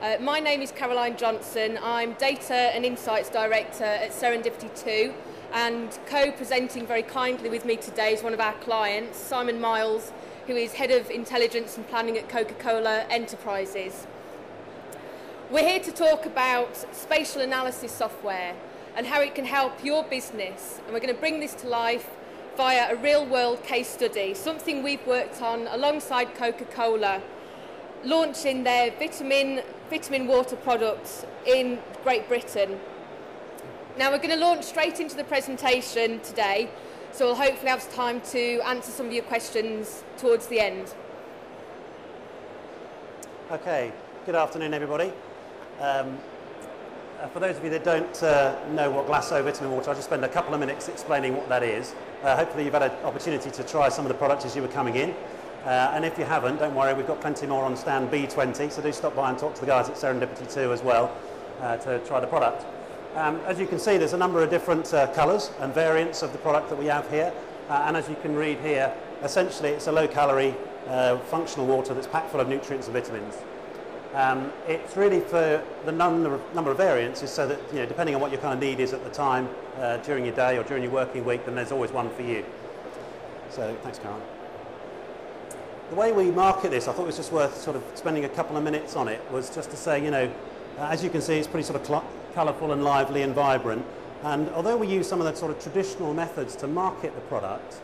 My name is Caroline Johnson. I'm Data and Insights Director at Serendipity 2, and co-presenting very kindly with me today is one of our clients, Simon Miles, who is Head of Intelligence and Planning at Coca-Cola Enterprises. We're here to talk about spatial analysis software and how it can help your business, and we're going to bring this to life via a real-world case study, something we've worked on alongside Coca-Cola, launching their vitamin water products in Great Britain. Now we're going to launch straight into the presentation today, so we'll hopefully have time to answer some of your questions towards the end. Okay, good afternoon everybody. For those of you that don't know what Glasso vitamin water, I'll just spend a couple of minutes explaining what that is. Hopefully you've had an opportunity to try some of the products as you were coming in. And if you haven't, don't worry, we've got plenty more on stand B20, so do stop by and talk to the guys at Serendipity 2 as well to try the product. As you can see, there's a number of different colours and variants of the product that we have here. And as you can read here, essentially it's a low-calorie functional water that's packed full of nutrients and vitamins. It's really for the number of variants is so that, you know, depending on what your kind of need is at the time, during your day or during your working week, then there's always one for you. So, thanks, Karen. The way we market this, I thought it was just worth sort of spending a couple of minutes on it, was just to say, you know, as you can see, it's pretty sort of colourful and lively and vibrant. And although we use some of the sort of traditional methods to market the product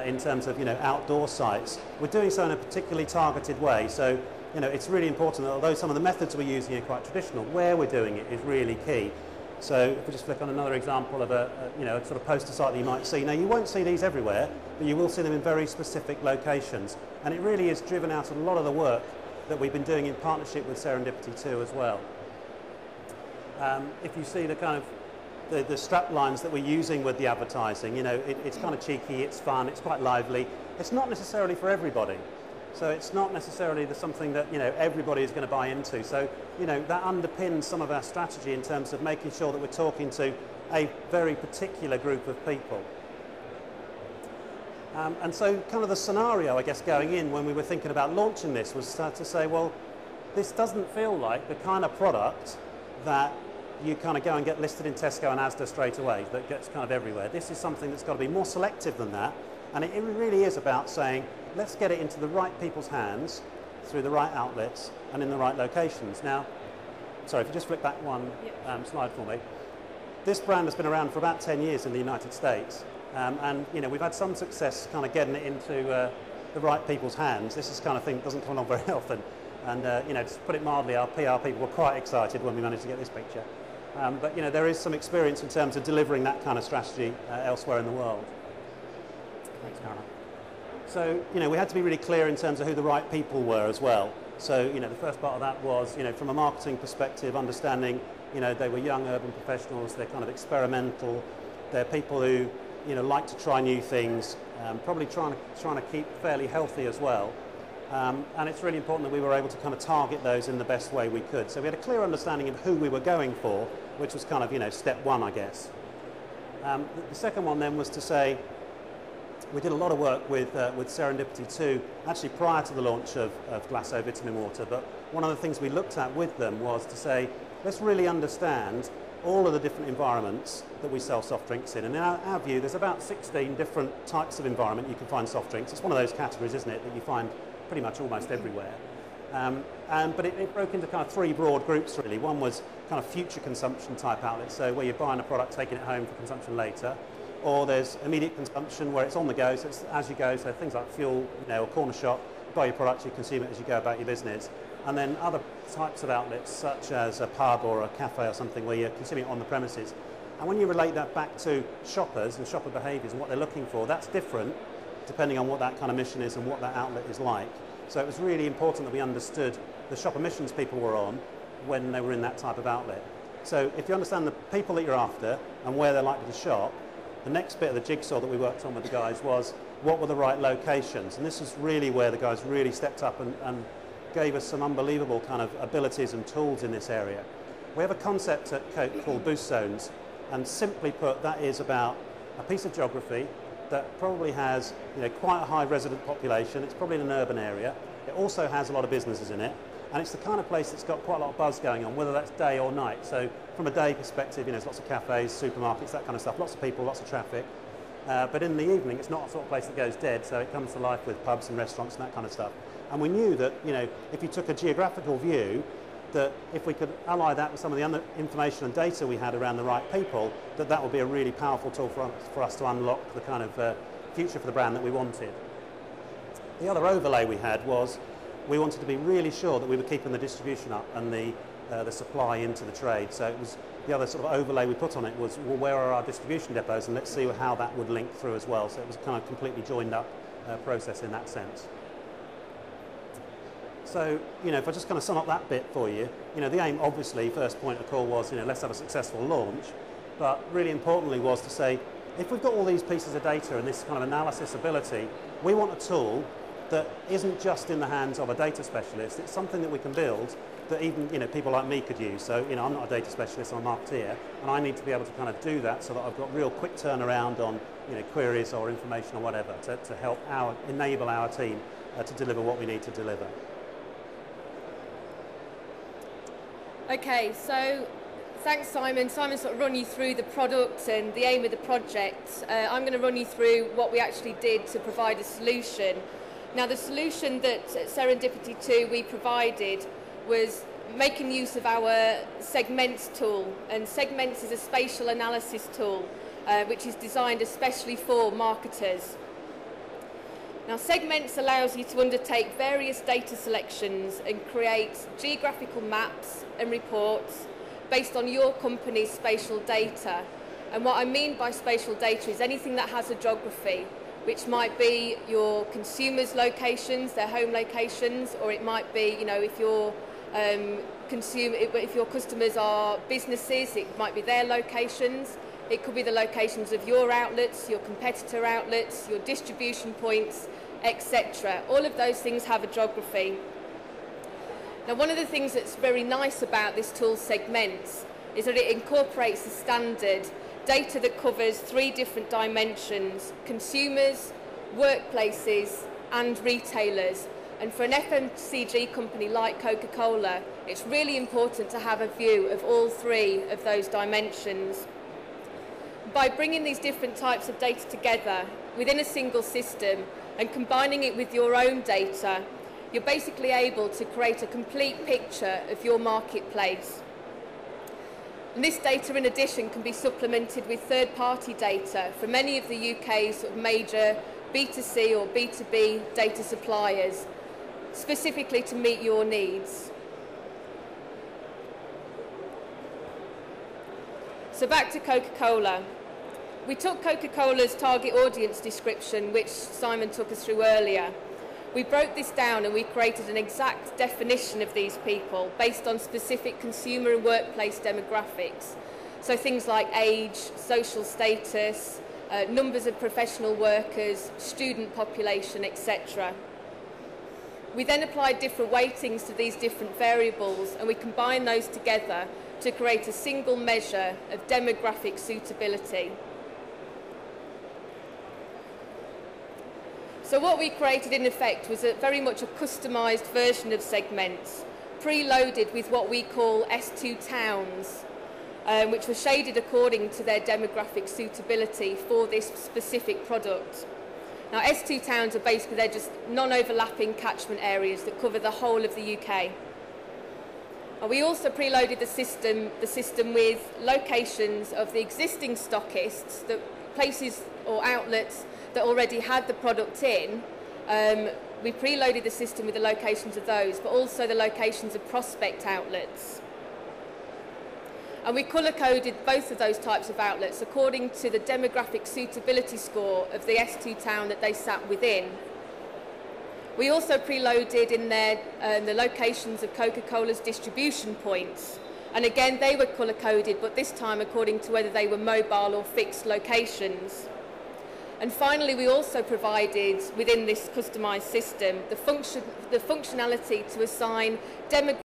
in terms of, you know, outdoor sites, we're doing so in a particularly targeted way. So, you know, it's really important that although some of the methods we're using are quite traditional, where we're doing it is really key. So if we just flick on another example of a sort of poster site that you might see. Now you won't see these everywhere, but you will see them in very specific locations. And it really is driven out of a lot of the work that we've been doing in partnership with Serendipity 2 as well. If you see the kind of the strap lines that we're using with the advertising, you know, it's kind of cheeky, it's fun, it's quite lively. It's not necessarily for everybody. So it's not necessarily something that, you know, everybody is going to buy into. So, you know, that underpins some of our strategy in terms of making sure that we're talking to a very particular group of people. And so kind of the scenario, I guess, going in when we were thinking about launching this was to say, well, this doesn't feel like the kind of product that you kind of go and get listed in Tesco and Asda straight away, that gets kind of everywhere. This is something that's got to be more selective than that. And it really is about saying, let's get it into the right people's hands through the right outlets and in the right locations. Now, sorry, if you just flick back one slide for me. This brand has been around for about 10 years in the United States. And, you know, we've had some success kind of getting it into the right people's hands. This is the kind of thing that doesn't come along very often. And, you know, to put it mildly, our PR people were quite excited when we managed to get this picture. But, you know, there is some experience in terms of delivering that kind of strategy elsewhere in the world. Thanks, Caroline. So, you know, we had to be really clear in terms of who the right people were as well. So, you know, the first part of that was, you know, from a marketing perspective, understanding, you know, they were young urban professionals, they're kind of experimental, they're people who, you know, like to try new things, probably trying to keep fairly healthy as well. And it's really important that we were able to kind of target those in the best way we could. So we had a clear understanding of who we were going for, which was kind of, you know, step one, I guess. The second one then was to say, we did a lot of work with Serendipity 2, actually prior to the launch of Glasso Vitamin Water, but one of the things we looked at with them was to say, let's really understand all of the different environments that we sell soft drinks in. And in our view, there's about 16 different types of environment you can find soft drinks. It's one of those categories, isn't it, that you find pretty much almost everywhere. But it broke into kind of three broad groups, really. One was kind of future consumption type outlets, so where you're buying a product, taking it home for consumption later. Or there's immediate consumption where it's on the go, so it's as you go, so things like fuel, you know, or corner shop, you buy your product, you consume it as you go about your business. And then other types of outlets, such as a pub or a cafe or something, where you're consuming it on the premises. And when you relate that back to shoppers and shopper behaviours and what they're looking for, that's different depending on what that kind of mission is and what that outlet is like. So it was really important that we understood the shopper missions people were on when they were in that type of outlet. So if you understand the people that you're after and where they're likely to shop, the next bit of the jigsaw that we worked on with the guys was what were the right locations. And this is really where the guys really stepped up and gave us some unbelievable kind of abilities and tools in this area. We have a concept at Coke called boost zones, and simply put, that is about a piece of geography that probably has, you know, quite a high resident population. It's probably in an urban area. It also has a lot of businesses in it, And it's the kind of place that's got quite a lot of buzz going on, whether that's day or night. So from a day perspective, there's lots of cafes, supermarkets, that kind of stuff, lots of people, lots of traffic. But in the evening, it's not a sort of place that goes dead, so it comes to life with pubs and restaurants and that kind of stuff. And we knew that, if you took a geographical view, that if we could ally that with some of the other information and data we had around the right people, that would be a really powerful tool for us to unlock the kind of future for the brand that we wanted. The other overlay we had was we wanted to be really sure that we were keeping the distribution up and the supply into the trade. So it was the other sort of overlay we put on it was, well, where are our distribution depots, and let's see how that would link through as well. So it was kind of completely joined up process in that sense. So, if I just kind of sum up that bit for you, the aim, obviously, first point of call was, let's have a successful launch, but really importantly was to say, if we've got all these pieces of data and this kind of analysis ability, we want a tool that isn't just in the hands of a data specialist. It's something that we can build that even people like me could use. So I'm not a data specialist, I'm a marketeer, and I need to be able to kind of do that so that I've got real quick turnaround on queries or information or whatever to help enable our team to deliver what we need to deliver. Okay, so thanks, Simon. Simon sort of run you through the product and the aim of the project. I'm going to run you through what we actually did to provide a solution. Now, the solution that at Serendipity 2 we provided was making use of our Segments tool. And Segments is a spatial analysis tool which is designed especially for marketers. Now, Segments allows you to undertake various data selections and create geographical maps and reports based on your company's spatial data. And what I mean by spatial data is anything that has a geography, which might be your consumers' locations, their home locations, or it might be, if your customers are businesses, it might be their locations. It could be the locations of your outlets, your competitor outlets, your distribution points, etc. All of those things have a geography. Now, one of the things that's very nice about this tool, Segments, is that it incorporates the standard data that covers 3 different dimensions: consumers, workplaces, and retailers. And for an FMCG company like Coca-Cola, it's really important to have a view of all 3 of those dimensions. By bringing these different types of data together within a single system and combining it with your own data, you're basically able to create a complete picture of your marketplace. And this data, in addition, can be supplemented with third-party data from many of the UK's sort of major B2C or B2B data suppliers, specifically to meet your needs. So back to Coca-Cola. We took Coca-Cola's target audience description, which Simon took us through earlier. We broke this down and we created an exact definition of these people based on specific consumer and workplace demographics. So things like age, social status, numbers of professional workers, student population, etc. We then applied different weightings to these different variables, and we combined those together to create a single measure of demographic suitability. So what we created in effect was very much a customised version of Segments, preloaded with what we call S2 towns, which were shaded according to their demographic suitability for this specific product. Now, S2 towns are basically, they're just non-overlapping catchment areas that cover the whole of the UK. And we also preloaded the system with locations of the existing stockists, the places or outlets that already had the product in. We preloaded the system with the locations of those, but also the locations of prospect outlets. And we colour-coded both of those types of outlets according to the demographic suitability score of the S2 town that they sat within. We also preloaded in there the locations of Coca-Cola's distribution points. And again, they were colour-coded, but this time according to whether they were mobile or fixed locations. And finally, we also provided, within this customised system, the functionality to assign demographic